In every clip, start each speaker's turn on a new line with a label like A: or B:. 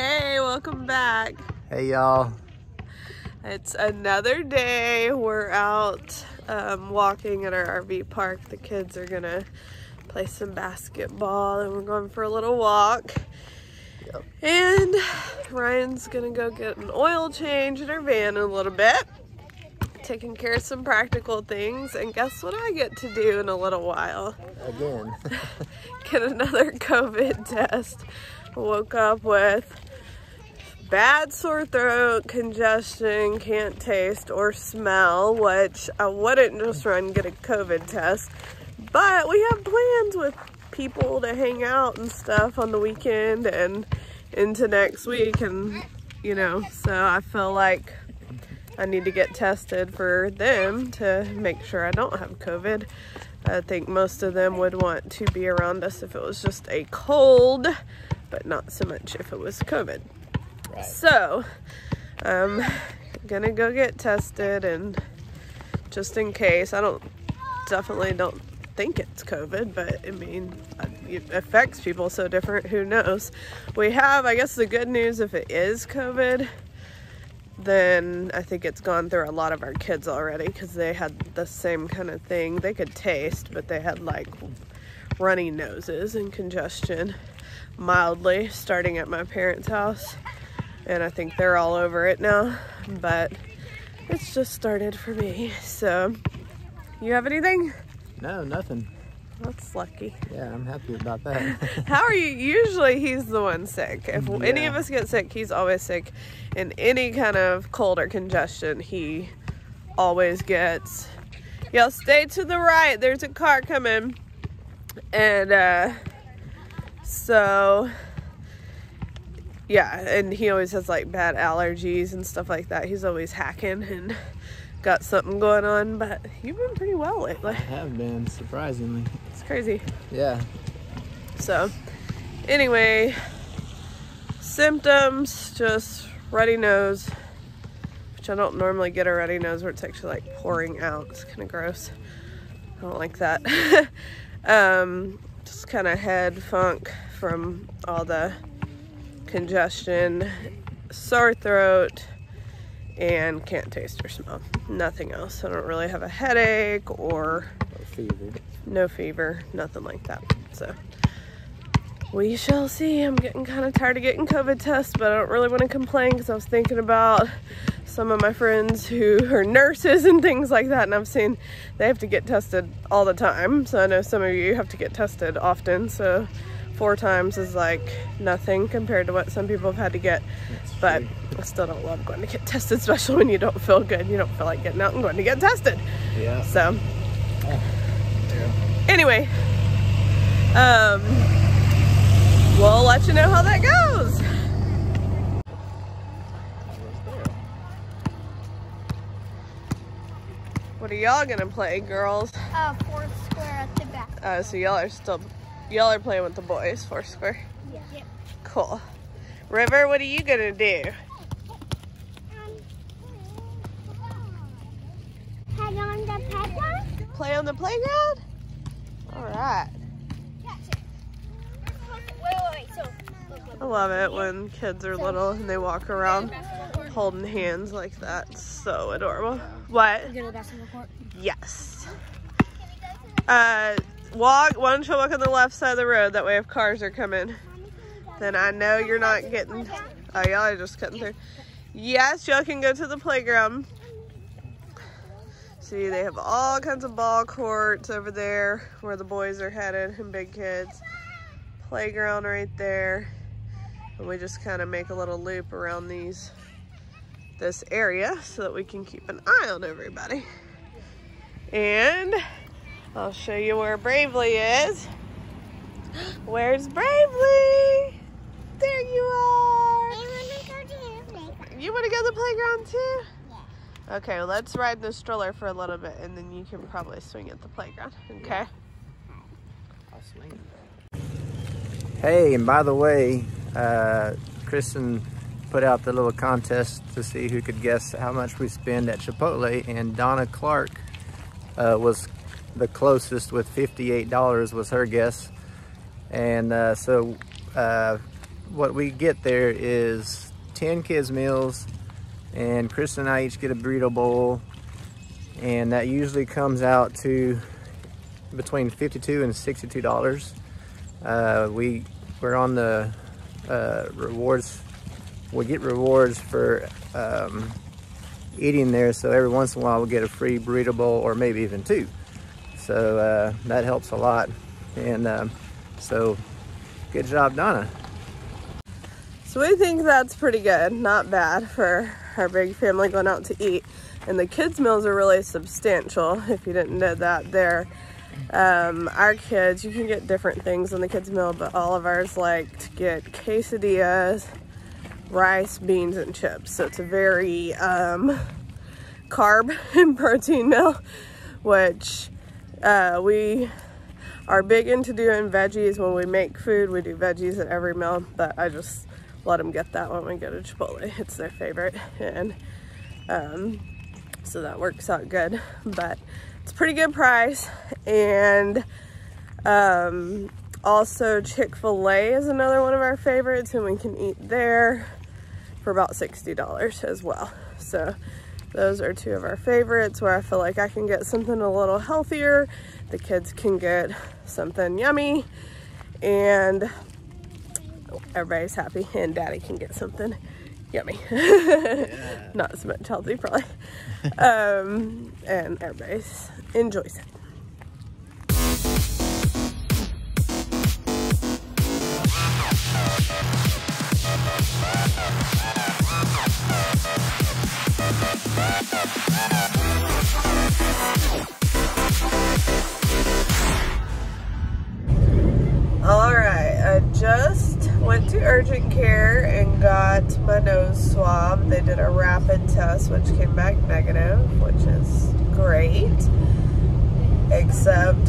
A: Hey, welcome back.
B: Hey y'all.
A: It's another day. We're out walking at our RV park. The kids are gonna play some basketball and we're going for a little walk.
B: Yep.
A: And Ryan's gonna go get an oil change in our van in a little bit. Taking care of some practical things, and guess what I get to do in a little while?
B: Again.
A: Get another COVID test. Woke up with bad sore throat, congestion, can't taste or smell, which I wouldn't just run and get a COVID test. But we have plans with people to hang out and stuff on the weekend and into next week, and you know, so I feel like I need to get tested for them to make sure I don't have COVID. I think most of them would want to be around us if it was just a cold, but not so much if it was COVID. Right. So I'm gonna go get tested, and just in case, definitely don't think it's COVID, but I mean, it affects people so different, who knows. We have, I guess the good news, if it is COVID, then I think it's gone through a lot of our kids already, because they had the same kind of thing. They could taste, but they had like runny noses and congestion mildly starting at my parents' house, and I think they're all over it now, but it's just started for me. So you have anything?
B: No, nothing.
A: That's lucky.
B: Yeah, I'm happy about that.
A: How are you? Usually he's the one sick. If any of us get sick, he's always sick. In any kind of cold or congestion, he always gets. Y'all stay to the right. There's a car coming. And so, yeah, and he always has like bad allergies and stuff like that. He's always hacking and got something going on, but you've been pretty well lately.
B: I have been, surprisingly.
A: It's crazy.
B: Yeah.
A: So, anyway, symptoms, just runny nose, which I don't normally get a runny nose where it's actually like pouring out. It's kind of gross. I don't like that. Just kind of head funk from all the congestion, sore throat, and can't taste or smell. Nothing else. I don't really have a headache or no fever, nothing like that. So we shall see. I'm getting kind of tired of getting COVID tests, but I don't really want to complain, because I was thinking about some of my friends who are nurses and things like that, and I've seen they have to get tested all the time. So I know some of you have to get tested often, so 4 times is like nothing compared to what some people have had to get. But I still don't love going to get tested, especially when you don't feel good. You don't feel like getting out and going to get tested. Yeah. So anyway, we'll let you know how that goes. What are y'all gonna play, girls?
C: Foursquare at the back.
A: So y'all are playing with the boys, Foursquare?
C: Yeah. Yep.
A: Cool. River, what are you gonna do?
C: Play on the playground?
A: Play on the playground? Alright.
C: Wait. So,
A: I love it when kids are little and they walk around holding hands like that. It's so adorable. What?
C: go to the basketball court?
A: Yes. Why don't you walk on the left side of the road? That way if cars are coming, then I know you're not getting. Oh, y'all are just cutting through. Yes, y'all can go to the playground. See, they have all kinds of ball courts over there where the boys are headed and big kids. Playground right there. And we just kind of make a little loop around this area so that we can keep an eye on everybody. And I'll show you where Bravely is. Where's Bravely? There you are. You want to go to the playground too? Yeah. Okay, well, let's ride in the stroller for a little bit, and then you can probably swing at the playground. Okay?
B: I'll swing. Hey, and by the way, Kristin put out the little contest to see who could guess how much we spend at Chipotle, and Donna Clark was the closest with $58 was her guess. And so what we get there is 10 kids meals, and Kristin and I each get a burrito bowl, and that usually comes out to between $52 and $62. We're on the rewards. We get rewards for eating there, so every once in a while we'll get a free burrito bowl, or maybe even 2. So that helps a lot. And so good job, Donna.
A: So we think that's pretty good, not bad for our big family going out to eat. And the kids' meals are really substantial, if you didn't know that. They're our kids, you can get different things on the kids' meal, but all of ours like to get quesadillas, rice, beans, and chips. So it's a very carb and protein meal, which we are big into doing veggies. When we make food, we do veggies at every meal, but I just let them get that when we go to Chipotle. It's their favorite, and so that works out good. But it's a pretty good price. And also Chick-fil-A is another one of our favorites, and we can eat there for about $60 as well. So those are 2 of our favorites, where I feel like I can get something a little healthier, the kids can get something yummy, and everybody's happy, and Daddy can get something yummy. Yeah. Not as much healthy, probably. And everybody enjoys it. Alright, I just went to urgent care and got my nose swab. They did a rapid test, which came back negative, which is great. Except,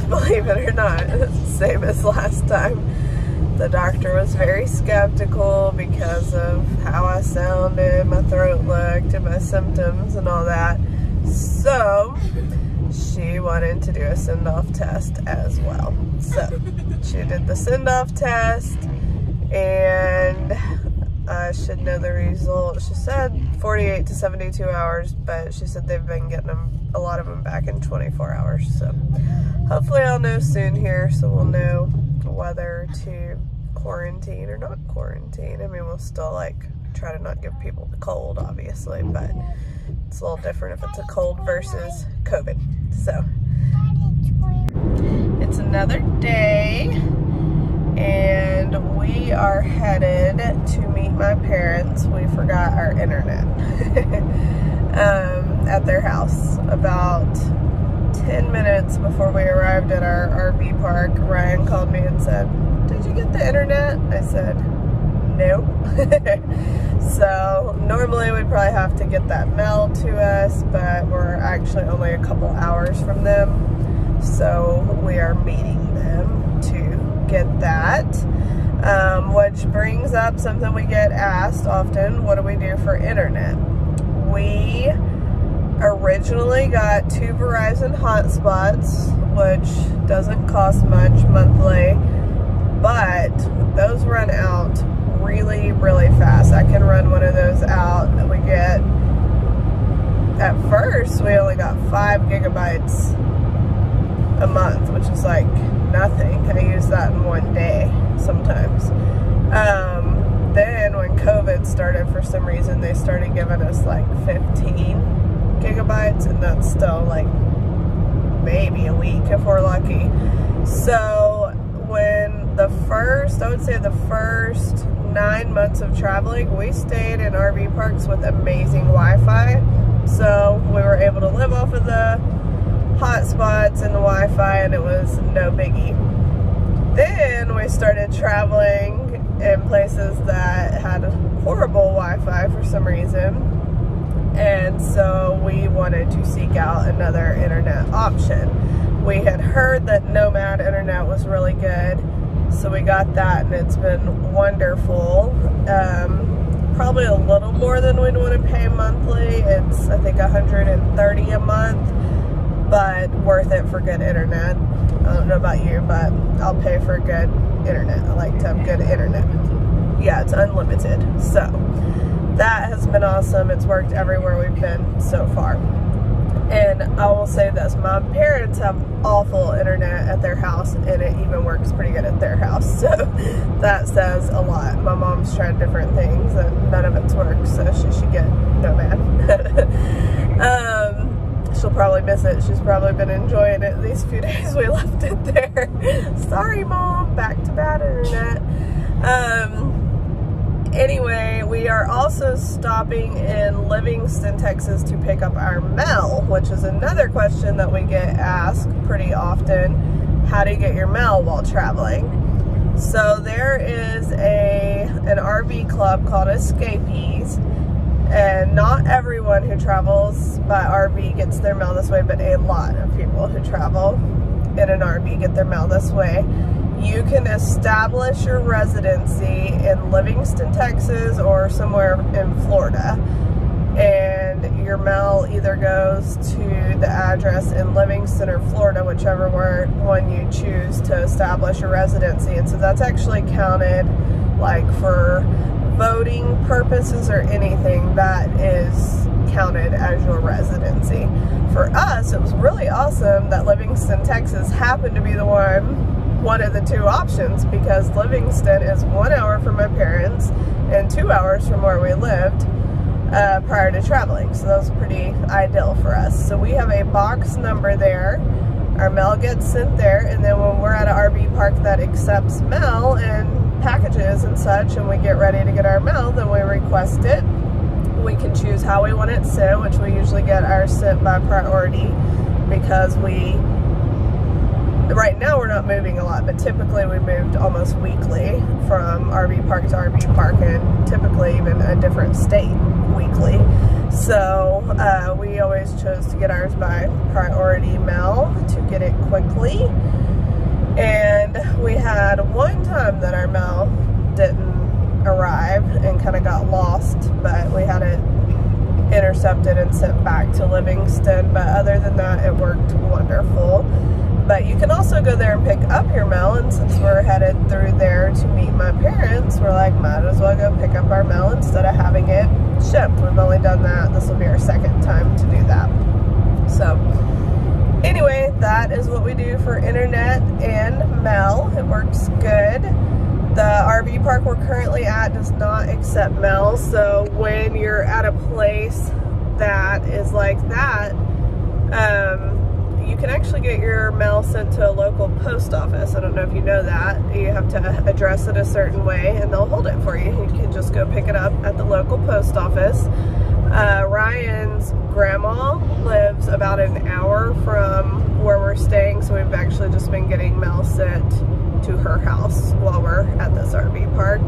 A: believe it or not, it's the same as last time. The doctor was very skeptical because of how I sounded, my throat looked, and my symptoms and all that. So she wanted to do a send-off test as well. So she did the send-off test, and I should know the result. She said 48 to 72 hours, but she said they've been getting a lot of them back in 24 hours. So hopefully I'll know soon here, so we'll know whether to quarantine or not quarantine. I mean, we'll still like try to not give people the cold, obviously, but it's a little different if it's a cold versus COVID. So it's another day, and we are headed to meet my parents. We forgot our internet at their house. About 10 minutes before we arrived at our RV park, Ryan called me and said, "Did you get the internet?" I said, "Nope." So normally we'd probably have to get that mailed to us, but we're actually only a couple hours from them. So we are meeting them to get that. Which brings up something we get asked often: what do we do for internet? We originally got 2 Verizon hotspots, which doesn't cost much monthly, but those run out really, really fast. I can run one of those out, and we get, at first, we only got 5 gigabytes a month, which is like nothing. I use that in one day sometimes. Then when COVID started, for some reason, they started giving us like 15 gigabytes, and that's still like maybe a week if we're lucky. So when I would say the first 9 months of traveling, we stayed in RV parks with amazing Wi-Fi. So we were able to live off of the hotspots and the Wi-Fi, and it was no biggie. Then we started traveling in places that had horrible Wi-Fi for some reason, and so we wanted to seek out another internet option. We had heard that Nomad internet was really good, so we got that, and it's been wonderful. Probably a little more than we'd want to pay monthly. It's, I think, $130 a month, but worth it for good internet. I don't know about you, but I'll pay for good internet. I like to have good internet. Yeah, it's unlimited. So that has been awesome. It's worked everywhere we've been so far. And I will say this, my parents have awful internet at their house, and it even works pretty good at their house. So that says a lot. My mom's tried different things and none of it's worked, so she should get nomad. She'll probably miss it. She's probably been enjoying it these few days we left it there. Sorry, Mom, back to bad internet. Anyway, we are also stopping in Livingston, Texas to pick up our mail, which is another question that we get asked pretty often. How do you get your mail while traveling? So there is an RV club called Escapees, and not everyone who travels by RV gets their mail this way, but a lot of people who travel in an RV get their mail this way. You can establish your residency in Livingston, Texas, or somewhere in Florida, and your mail either goes to the address in Livingston or Florida, whichever one you choose to establish your residency. And so that's actually counted, like, for voting purposes or anything, that is counted as your residency. For us, it was really awesome that Livingston, Texas happened to be the one of the two options, because Livingston is 1 hour from my parents and 2 hours from where we lived prior to traveling. So that was pretty ideal for us. So we have a box number there. Our mail gets sent there, and then when we're at an RV park that accepts mail and packages and such, and we get ready to get our mail, then we request it. We can choose how we want it sent, which we usually get ours sent by priority, because right now we're not moving a lot, but typically we moved almost weekly from RV park to RV park, and typically even a different state weekly. So we always chose to get ours by priority mail to get it quickly. And we had one time that our mail didn't arrive and kind of got lost, but we had it intercepted and sent back to Livingston. But other than that, it worked wonderful. But you can also go there and pick up your mail, and since we're headed through there to meet my parents, we're like, might as well go pick up our mail instead of having it shipped. We've only done that. This will be our second time to do that. So anyway, that is what we do for internet and mail. It works good. The RV park we're currently at does not accept mail, so when you're at a place that is like that, you can actually get your mail sent to a local post office. I don't know if you know that. You have to address it a certain way, and they'll hold it for you. You can just go pick it up at the local post office. Ryan's grandma lives about an hour from where we're staying, so we've actually just been getting mail sent to her house while we're at this RV park,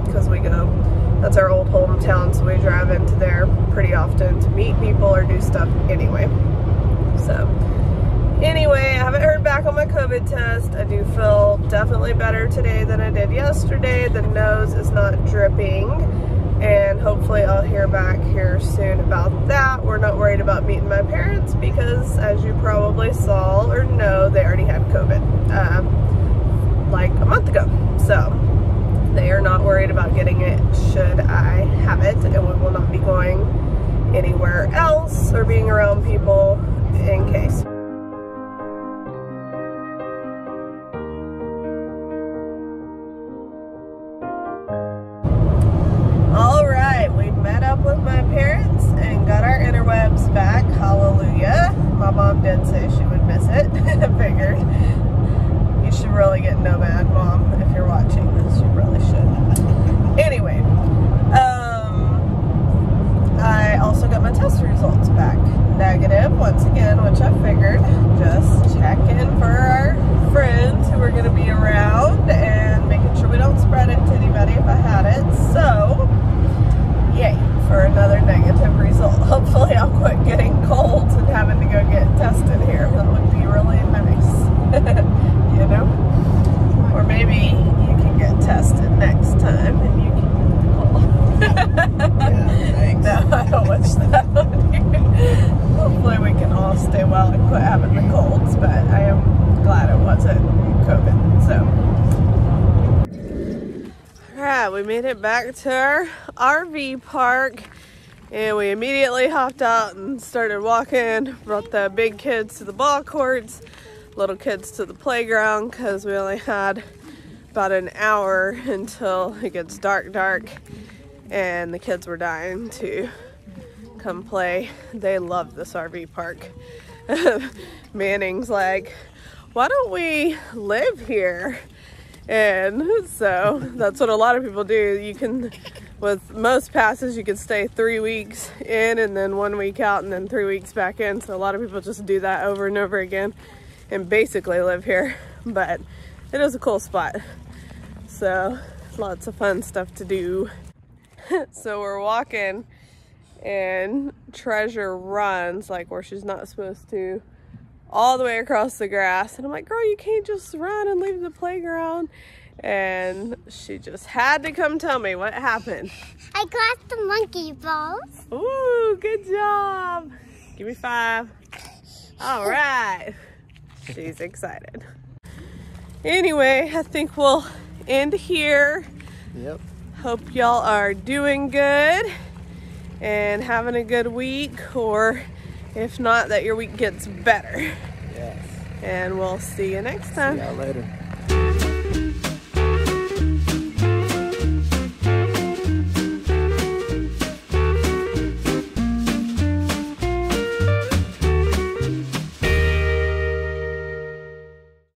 A: because that's our old hometown, so we drive into there pretty often to meet people or do stuff anyway. So anyway, I haven't heard back on my COVID test. I do feel definitely better today than I did yesterday. The nose is not dripping, and hopefully I'll hear back here soon about that. We're not worried about meeting my parents because, as you probably saw or know, they already had COVID like a month ago. So they are not worried about getting it should I have it, and we will not be going anywhere else or being around people in case. Alright, we met up with my parents and got our interwebs back. Hallelujah. My mom did say she would miss it. I figured. You should really get nomad, Mom, if you're watching this. You really should. Anyway, I also got my test results back. Negative, once again, which I figured. Just checking for our friends who are going to be around and making sure we don't spread it to anybody if I had it. So, yay for another negative result. Hopefully I'll quit getting colds and having to go get tested here. That would be really nice. You know? Or maybe you can get tested next time and you can get the call. Yeah, thanks. No, I don't wish that on you. Hopefully we can all stay well and quit having but I am glad it wasn't COVID, so. All right, we made it back to our RV park and we immediately hopped out and started walking, brought the big kids to the ball courts, little kids to the playground because we only had about an hour until it gets dark, and the kids were dying to come play. They love this RV park. Manning's like, why don't we live here? And so that's what a lot of people do. You can, with most passes, you can stay 3 weeks in and then 1 week out and then 3 weeks back in. So a lot of people just do that over and over again and basically live here. But it is a cool spot. So lots of fun stuff to do. So we're walking and Treasure runs like where she's not supposed to, all the way across the grass, and I'm like, girl, you can't just run and leave the playground. And she just had to come tell me what happened.
C: I got the monkey balls.
A: Ooh, good job. Give me 5. All right. She's excited. Anyway, I think we'll end here.
B: Yep.
A: Hope y'all are doing good and having a good week, or if not, that your week gets better.
B: Yes.
A: And we'll see you next time.
B: See y'all later.